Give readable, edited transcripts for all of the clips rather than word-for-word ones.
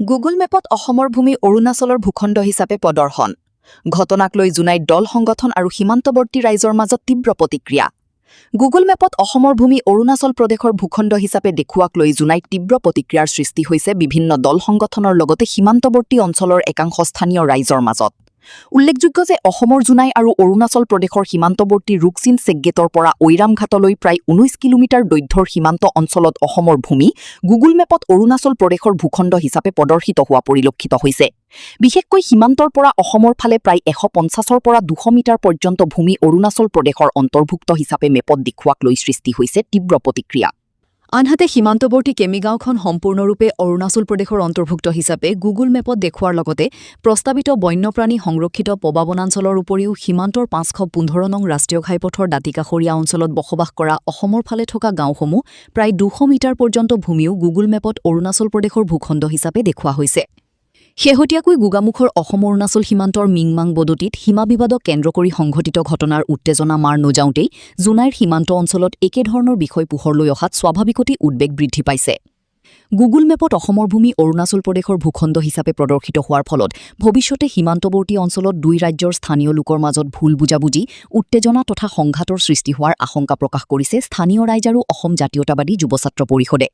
Google মেপত অসমৰ ভূমি অৰুণাচলৰ ভূখণ্ড হিচাপে প্ৰদৰ্শন ঘটনাক লৈ জোনাইত দল সংগঠন আৰু সীমান্তৱৰ্তী ৰাইজৰ মাজত তীব্ৰ প্ৰতিক্ৰিয়া গুগল মেপত অসমৰ ভূমি অৰুণাচল প্ৰদেশৰ ভূখণ্ড হিচাপে দেখুৱাক লৈ জোনাইত তীব্ৰ প্ৰতিক্ৰিয়াৰ সৃষ্টি হৈছে বিভিন্ন দল সংগঠনৰ লগতে সীমান্তৱৰ্তী অঞ্চলৰ একাংশ স্থানীয় ৰাইজৰ মাজত উল্লেখযোগ্য যে অসমৰ জোনাই আৰু অৰুণাচল প্ৰদেশৰ সীমান্তৱৰ্তী ৰুকচিন চেকগেটৰ পৰা ঐৰামঘাটলৈ প্ৰায় 19 কিলোমিটাৰ দৈৰ্ঘ্যৰ সীমান্ত অঞ্চলত অসমৰ ভূমি গুগল মেপত অৰুণাচল প্ৰদেশৰ ভূখণ্ড হিচাপে প্ৰদৰ্শিত হোৱা পৰিলক্ষিত হৈছে বিশেষকৈ সীমান্তৰ পৰা অসমৰ ফালে প্ৰায় 150ৰ পৰা 200 মিটাৰ পৰ্যন্ত ভূমি অৰুণাচল প্ৰদেশৰ অন্তৰ্ভুক্ত হিচাপে মেপত দেখুৱাক লৈ সৃষ্টি হৈছে তীব্ৰ প্ৰতিক্ৰিয়া আনহাতে সীমান্তৱৰ্তী কেমিগাঁওখন সম্পূৰ্ণৰূপে অৰুণাচল প্ৰদেশৰ অন্তৰ্ভুক্ত হিচাপে গুগল মেপত দেখুৱাৰ লগতে প্ৰস্তাৱিত বন্যপ্ৰাণী সংৰক্ষিত পবা বনাঞ্চলৰ উপৰিও সীমান্তৰ 515 নং ৰাষ্ট্ৰীয় ঘাইপথৰ দাঁতিকাষৰীয়া অঞ্চলত বসবাস কৰা অসমৰ ফালে থকা গাঁওসমূহ প্ৰায় 200 মিটাৰ পৰ্যন্ত ভূমিও গুগল মেপত অৰুণাচল প্ৰদেশৰ ভূখণ্ড হিচাপে দেখুওৱা হৈছে শেহতীয়াকৈ গোগামুখৰ অসম অৰুণাচল সীমান্তৰ মিংমাং বদতিত সীমা বিবাদক কেন্দ্ৰ কৰি সংঘটিত ঘটনাৰ উত্তেজনা মাৰ নযাওঁতেই জোনাইৰ সীমান্ত অঞ্চলত একেধৰণৰ বিষয় পোহৰলৈ অহাত স্বাভাৱিকতেই উদ্বেগ বৃদ্ধি পাইছে গুগল মেপত অসমৰ ভূমি অৰুণাচল প্ৰদেশৰ ভূখণ্ড হিচাপে প্ৰদৰ্শিত হোৱাৰ ফলত ভৱিষ্যতে সীমান্তৱৰ্তী অঞ্চলত দুই ৰাজ্যৰ স্থানীয় লোকৰ মাজত ভুল বুজাবুজি উত্তেজনা তথা সংঘাতৰ সৃষ্টি হোৱাৰ আশংকা প্ৰকাশ কৰিছে স্থানীয় ৰাইজ আৰু অসম জাতীয়তাবাদী যুৱ ছাত্ৰ পৰিষদে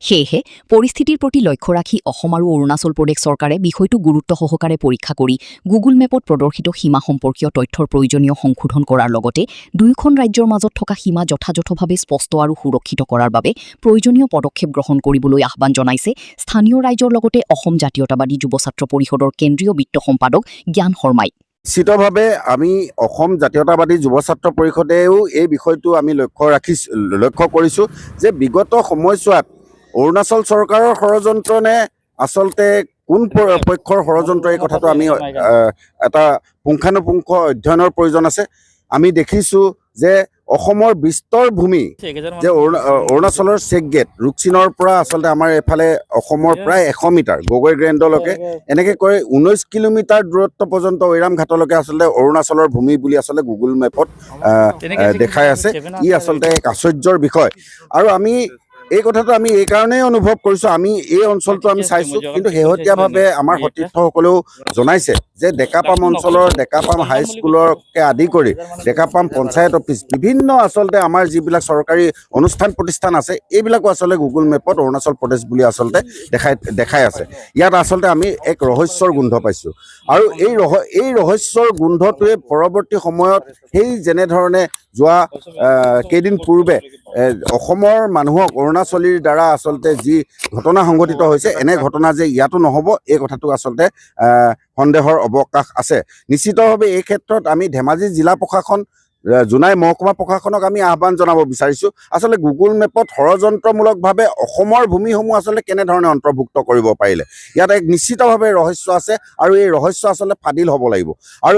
সেয়েহে পৰিস্থিতিৰ প্ৰতি লক্ষ্য ৰাখি অসম আৰু অৰুণাচল প্ৰদেশ চৰকাৰে বিষয়টো গুৰুত্ব সহকাৰে পৰীক্ষা কৰি গুগল মেপত প্ৰদৰ্শিত সীমা সম্পৰ্কীয় তথ্যৰ প্ৰয়োজনীয় সংশোধন কৰাৰ লগতে দুয়োখন ৰাজ্যৰ মাজত থকা সীমা যথাযথভাৱে স্পষ্ট আৰু সুৰক্ষিত কৰাৰ বাবে প্ৰয়োজনীয় পদক্ষেপ গ্ৰহণ কৰিবলৈ আহ্বান জনাইছে স্থানীয় ৰাইজৰ লগতে অসম জাতীয়তাবাদী যুৱ ছাত্ৰ পৰিষদৰ কেন্দ্ৰীয় বিত্ত সম্পাদক জ্ঞান শৰ্মাই নিশ্চিতভাৱে আমি অসম জাতীয়তাবাদী যুৱ ছাত্ৰ পৰিষদেও এই বিষয়টো আমি লক্ষ্য কৰিছোঁ যে বিগত সময়ছোৱাত অৰুণাচল চৰকাৰৰ ষড়যন্ত্ৰ নে আচলতে কোন পক্ষৰ ষড়যন্ত্ৰ এই কথাটো আমি এটা পুংখানুপুংখ অধ্যয়নৰ প্ৰয়োজন আছে আমি দেখিছোঁ যে অসমৰ বিস্তৰ ভূমি যে অৰুণাচলৰ চেকগেট ৰুকচিনৰ পৰা আচলতে আমাৰ এফালে অসমৰ প্ৰায় 100 মিটাৰ গগৈ গ্ৰেণ্ডলৈকে এনেকৈ কৈ 19 কিলোমিটাৰ দূৰত্ব পৰ্যন্ত ঐৰামঘাটলৈকে আচলতে অৰুণাচলৰ ভূমি বুলি আচলতে গুগল মেপত দেখাই আছে ই আচলতে এক আশ্চৰ্যৰ বিষয় আৰু আমি এই কথাটো আমি এই কাৰণেই অনুভৱ কৰিছোঁ আমি এই অঞ্চলটো আমি চাইছোঁ কিন্তু শেহতীয়াভাৱে আমাৰ সতীৰ্থসকলেও জনাইছে যে ডেকাপাম অঞ্চলৰ ডেকাপাম হাইস্কুলকে আদি কৰি ডেকাপাম পঞ্চায়ত অফিচ বিভিন্ন আচলতে আমাৰ যিবিলাক চৰকাৰী অনুষ্ঠান প্ৰতিষ্ঠান আছে এইবিলাকো আচলতে গুগল মেপত অৰুণাচল প্ৰদেশ বুলি আচলতে দেখাই আছে ইয়াত আচলতে আমি এক ৰহস্যৰ গোন্ধ পাইছোঁ আৰু এই ৰহস্যৰ গোন্ধটোৱে পৰৱৰ্তী সময়ত সেই যেনেধৰণে যোৱা কেইদিন পূৰ্বে অসমৰ মানুহক অৰুণাচলীৰ দ্বাৰা আচলতে যি ঘটনা সংঘটিত হৈছে এনে ঘটনা যে ইয়াতো নহ'ব এই কথাটো আচলতে সন্দেহৰ অৱকাশ আছে নিশ্চিতভাৱে এই ক্ষেত্ৰত আমি ধেমাজি জিলা প্ৰশাসন জোনাই মহকুমা প্ৰশাসনক আমি আহ্বান জনাব বিচাৰিছোঁ আচলতে গুগল মেপত ষড়যন্ত্ৰমূলকভাৱে অসমৰ ভূমিসমূহ আচলতে কেনেধৰণে অন্তৰ্ভুক্ত কৰিব পাৰিলে ইয়াত এক নিশ্চিতভাৱে ৰহস্য আছে আৰু এই ৰহস্য আচলতে ফাদিল হ'ব লাগিব আৰু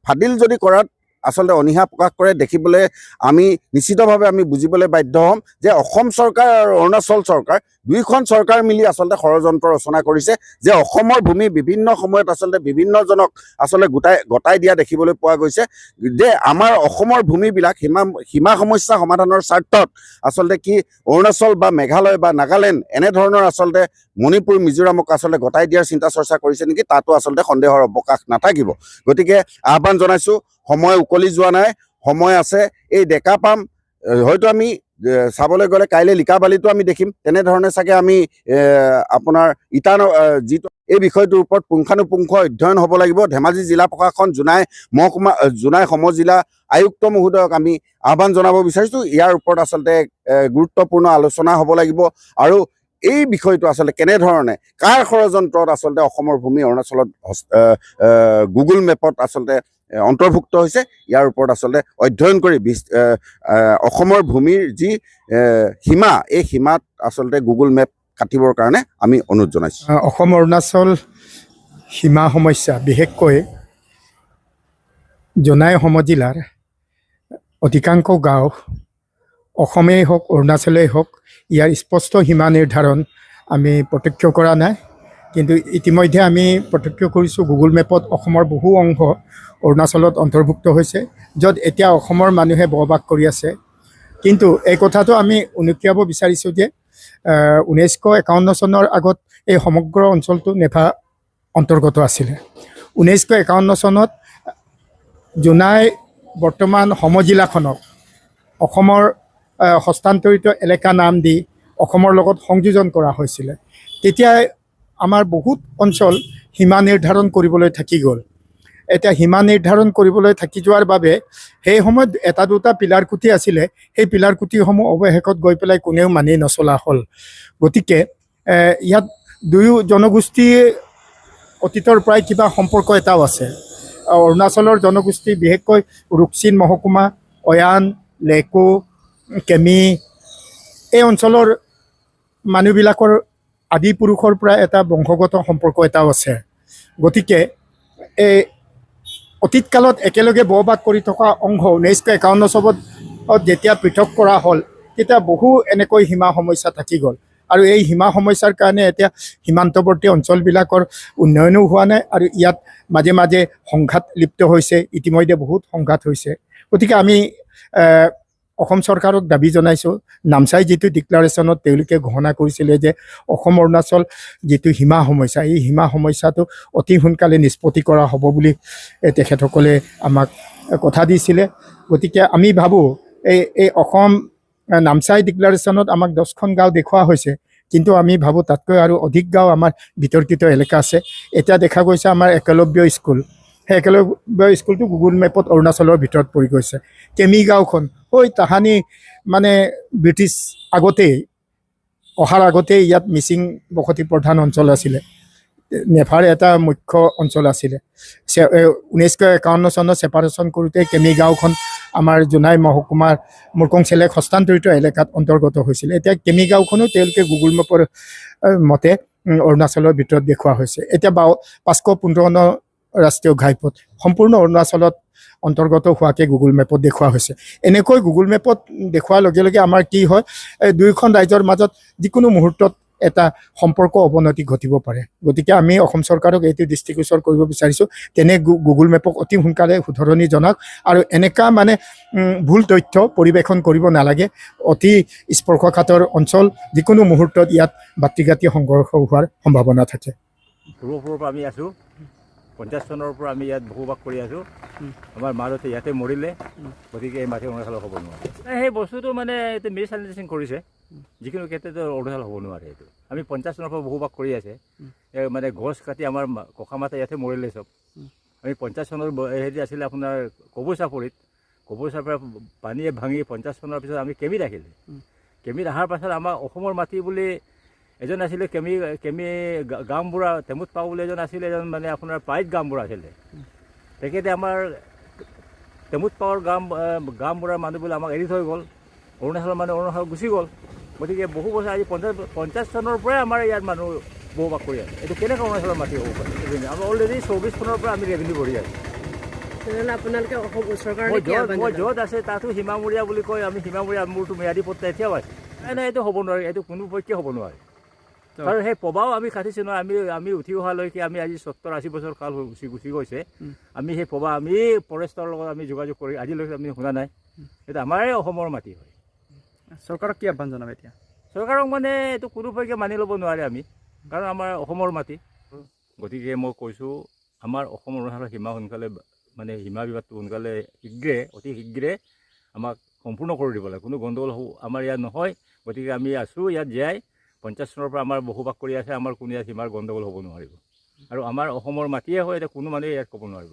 ফাদিল যদি কৰাত আচলতে অনীহা প্ৰকাশ কৰে দেখিবলৈ আমি নিশ্চিতভাৱে আমি বুজিবলৈ বাধ্য হ'ম যে অসম চৰকাৰ আৰু অৰুণাচল চৰকাৰ দুইখন চৰকাৰ মিলি আচলতে ষড়যন্ত্ৰ ৰচনা কৰিছে যে অসমৰ ভূমি বিভিন্ন সময়ত আচলতে বিভিন্নজনক আচলতে গতাই দিয়া দেখিবলৈ পোৱা গৈছে যে আমাৰ অসমৰ ভূমিবিলাক সীমা সমস্যা সমাধানৰ স্বাৰ্থত আচলতে কি অৰুণাচল বা মেঘালয় বা নাগালেণ্ড এনেধৰণৰ আচলতে মণিপুৰ মিজোৰামক আচলতে গতাই দিয়াৰ চিন্তা চৰ্চা কৰিছে নেকি তাতো আচলতে সন্দেহৰ অৱকাশ নাথাকিব গতিকে আহ্বান জনাইছোঁ সময় উকলি যোৱা নাই সময় আছে এই ডেকাপাম হয়তো আমি চাবলৈ গ'লে কাইলৈ লিকাবালিটো আমি দেখিম তেনেধৰণে চাগে আমি আপোনাৰ যিটো এই বিষয়টোৰ ওপৰত পুংখানুপুংখ অধ্যয়ন হ'ব লাগিব ধেমাজি জিলা প্ৰশাসন জোনাই সমজিলা আয়ুক্ত মহোদয়ক আমি আহ্বান জনাব বিচাৰিছোঁ ইয়াৰ ওপৰত আচলতে গুৰুত্বপূৰ্ণ আলোচনা হ'ব লাগিব আৰু এই বিষয়টো আচলতে কেনেধৰণে কাৰ ষড়যন্ত্ৰত আচলতে অসমৰ ভূমি অৰুণাচলত গুগল মেপত আচলতে অন্তৰ্ভুক্ত হৈছে ইয়াৰ ওপৰত আচলতে অধ্যয়ন কৰি অসমৰ ভূমিৰ যি সীমা এই সীমাত আচলতে গুগল মেপ কাটিবৰ কাৰণে আমি অনুৰোধ জনাইছোঁ অসম অৰুণাচল সীমা সমস্যা বিশেষকৈ জোনাই সমজিলাৰ অধিকাংশ গাঁও অসমেই হওক অৰুণাচলেই হওক ইয়াৰ স্পষ্ট সীমা নিৰ্ধাৰণ আমি প্ৰত্যক্ষ কৰা নাই কিন্তু ইতিমধ্যে আমি প্ৰত্যক্ষ কৰিছোঁ গুগল মেপত অসমৰ বহু অংশ অৰুণাচলত অন্তৰ্ভুক্ত হৈছে য'ত এতিয়া অসমৰ মানুহে বসবাস কৰি আছে কিন্তু এই কথাটো আমি উনুকিয়াব বিচাৰিছোঁ যে 1951 চনৰ আগত এই সমগ্ৰ অঞ্চলটো নেফা অন্তৰ্গত আছিলে 1951 চনত জোনাই বৰ্তমান সমজিলাখনক অসমৰ হস্তান্তৰিত এলেকা নাম দি অসমৰ লগত সংযোজন কৰা হৈছিলে তেতিয়া আমাৰ বহুত অঞ্চল সীমা নিৰ্ধাৰণ কৰিবলৈ থাকি গ'ল এতিয়া সীমা নিৰ্ধাৰণ কৰিবলৈ থাকি যোৱাৰ বাবে সেই সময়ত এটা দুটা পিলাৰ কুটি আছিলে সেই পিলাৰ কুটিসমূহ অৱশেষত গৈ পেলাই কোনেও মানি নচলা হ'ল গতিকে ইয়াত দুয়ো জনগোষ্ঠী অতীতৰ পৰাই কিবা সম্পৰ্ক এটাও আছে অৰুণাচলৰ জনগোষ্ঠী বিশেষকৈ ৰুকচিন মহকুমা অয়ান লেকো কেমি এই অঞ্চলৰ মানুহবিলাকৰ আদি পুৰুষৰ পৰা এটা বংশগত সম্পৰ্ক এটাও আছে গতিকে এই অতীতকালত একেলগে বসবাস কৰি থকা অংশ 1951 চনত যেতিয়া পৃথক কৰা হ'ল তেতিয়া বহু এনেকৈ সীমা সমস্যা থাকি গ'ল আৰু এই সীমা সমস্যাৰ কাৰণে এতিয়া সীমান্তৱৰ্তী অঞ্চলবিলাকৰ উন্নয়নো হোৱা নাই আৰু ইয়াত মাজে মাজে সংঘাত লিপ্ত হৈছে ইতিমধ্যে বহুত সংঘাত হৈছে গতিকে আমি অসম চৰকাৰক দাবী জনাইছোঁ নামচাই যিটো ডিক্লাৰেশ্যনত তেওঁলোকে ঘোষণা কৰিছিলে যে অসম অৰুণাচল যিটো সীমা সমস্যা এই সীমা সমস্যাটো অতি সোনকালে নিষ্পত্তি কৰা হ'ব বুলি তেখেতসকলে আমাক কথা দিছিলে গতিকে আমি ভাবোঁ এই অসম নামচাই ডিক্লাৰেশ্যনত আমাক 10খন গাঁও দেখুওৱা হৈছে কিন্তু আমি ভাবোঁ তাতকৈ আৰু অধিক গাঁও আমাৰ বিতৰ্কিত এলেকা আছে এতিয়া দেখা গৈছে আমাৰ একলব্য স্কুল সেই একলব্য স্কুলটো গুগল মেপত অৰুণাচলৰ ভিতৰত পৰি গৈছে কেমি গাঁওখন তাহানি মানে ব্ৰিটিছ আগতেই অহাৰ আগতেই ইয়াত মিচিং বসতি প্ৰধান অঞ্চল আছিলে নেফাৰ এটা মুখ্য অঞ্চল আছিলে 1951 চনত ছেপাৰেশ্যন কৰোঁতে কেমি গাঁওখন আমাৰ জোনাই মহকুমাৰ মুৰকংচেলেক হস্তান্তৰিত এলেকাত অন্তৰ্গত হৈছিলে এতিয়া কেমি গাঁওখনো তেওঁলোকে গুগল মেপৰ মতে অৰুণাচলৰ ভিতৰত দেখুওৱা হৈছে এতিয়া 555 ৰাষ্ট্ৰীয় ঘাইপথ সম্পূৰ্ণ অৰুণাচলত অন্তৰ্গত হোৱাকৈ গুগল মেপত দেখুওৱা হৈছে এনেকৈ গুগল মেপত দেখুৱাৰ লগে লগে আমাৰ কি হয় দুয়োখন ৰাজ্যৰ মাজত যিকোনো মুহূৰ্তত এটা সম্পৰ্ক অৱনতি ঘটিব পাৰে গতিকে আমি অসম চৰকাৰক এইটো দৃষ্টিগোচৰ কৰিব বিচাৰিছোঁ তেনে গুগল মেপক অতি সোনকালে শুধৰণি জনাওক আৰু এনেকুৱা মানে ভুল তথ্য পৰিৱেশন কৰিব নালাগে অতি স্পৰ্শকাতৰ অঞ্চল যিকোনো মুহূৰ্তত ইয়াত বাতিঘাটি সংঘৰ্ষ হোৱাৰ সম্ভাৱনা থাকে পূৰ্বপুৰুষৰ পৰা আমি আছোঁ 50 চনৰ পৰা আমি ইয়াত বসবাস কৰি আছোঁ আমাৰ মাজতে ইয়াতে মৰিলে গতিকে এই মাটি অৰুণাচল হ'ব নোৱাৰে সেই বস্তুটো মানে এইটো মিছ আণ্ডাৰষ্টেণ্ডিং কৰিছে যিকোনো ক্ষেত্ৰতে অৰুণাচল হ'ব নোৱাৰে এইটো আমি 50 চনৰ পৰা বসবাস কৰি আছে মানে গছ কাটি আমাৰ ককামাতা ইয়াতে মৰিলে চব আমি 50 চনৰ হেৰি আছিলে আপোনাৰ কবৈচাপৰিত কবৈচাৰ পৰা পানীয়ে ভাঙি 50 চনৰ পিছত আমি কেমিত আহিলে কেমিত অহাৰ পাছত আমাৰ অসমৰ মাটি বুলি এজন আছিলে কেমি গামবুঢ়া তেমুত পাও বুলি এজন আছিলে এজন মানে আপোনাৰ পাইট গামবুঢ়া আছিলে তেখেতে আমাৰ তেমুত পাৱৰ গামবুঢ়াৰ মানুহবোৰ আমাক এৰি থৈ গ'ল অৰুণাচলৰ মানুহ অৰুণাচল গুচি গ'ল গতিকে বহু বছৰ আজি 50 চনৰ পৰাই আমাৰ ইয়াত মানুহ বসবাস কৰি আছে এইটো কেনেকৈ অৰুণাচলৰ মাটি হ'ব পাৰে আমি অলৰেডি 24 চনৰ পৰা আমি ৰেভিনিউ ভৰি আছোঁ মই য'ত আছে তাতো সীমামূৰীয়া বুলি কয় আমি সীমামূৰীয়া মোৰতো ম্যাদী পত্তা এতিয়াও আছে নাই এইটো হ'ব নোৱাৰে এইটো কোনো পক্ষে হ'ব নোৱাৰে কাৰণ সেই পবাও আমি কাটিছোঁ নহয় আমি উঠি অহালৈকে আমি আজি 70-80 বছৰ কাল গুচি গৈছে আমি সেই পবা আমি ফৰেষ্টৰ লগত আমি যোগাযোগ কৰি আজিলৈকে আমি শুনা নাই এইটো আমাৰে অসমৰ মাটি হয় চৰকাৰক কি আহ্বান জনাব এতিয়া চৰকাৰক মানে এইটো কোনো পক্ষে মানি ল'ব নোৱাৰে আমি কাৰণ আমাৰ অসমৰ মাটি গতিকে মই কৈছোঁ আমাৰ অসম অৰুণাচলৰ সীমা সোনকালে মানে সীমা বিবাদটো সোনকালে অতি শীঘ্ৰে আমাক সম্পূৰ্ণ কৰি দিব লাগে কোনো গণ্ডগোল আমাৰ ইয়াত নহয় গতিকে আমি আছোঁ ইয়াত জীয়াই 50 চনৰ পৰা আমাৰ বসবাস কৰি আছে আমাৰ কোনো ইয়াত সীমাৰ গণ্ডগোল হ'ব নোৱাৰিব আৰু আমাৰ অসমৰ মাটিয়ে হয় এতিয়া কোনো মানুহে ইয়াত ক'ব নোৱাৰিব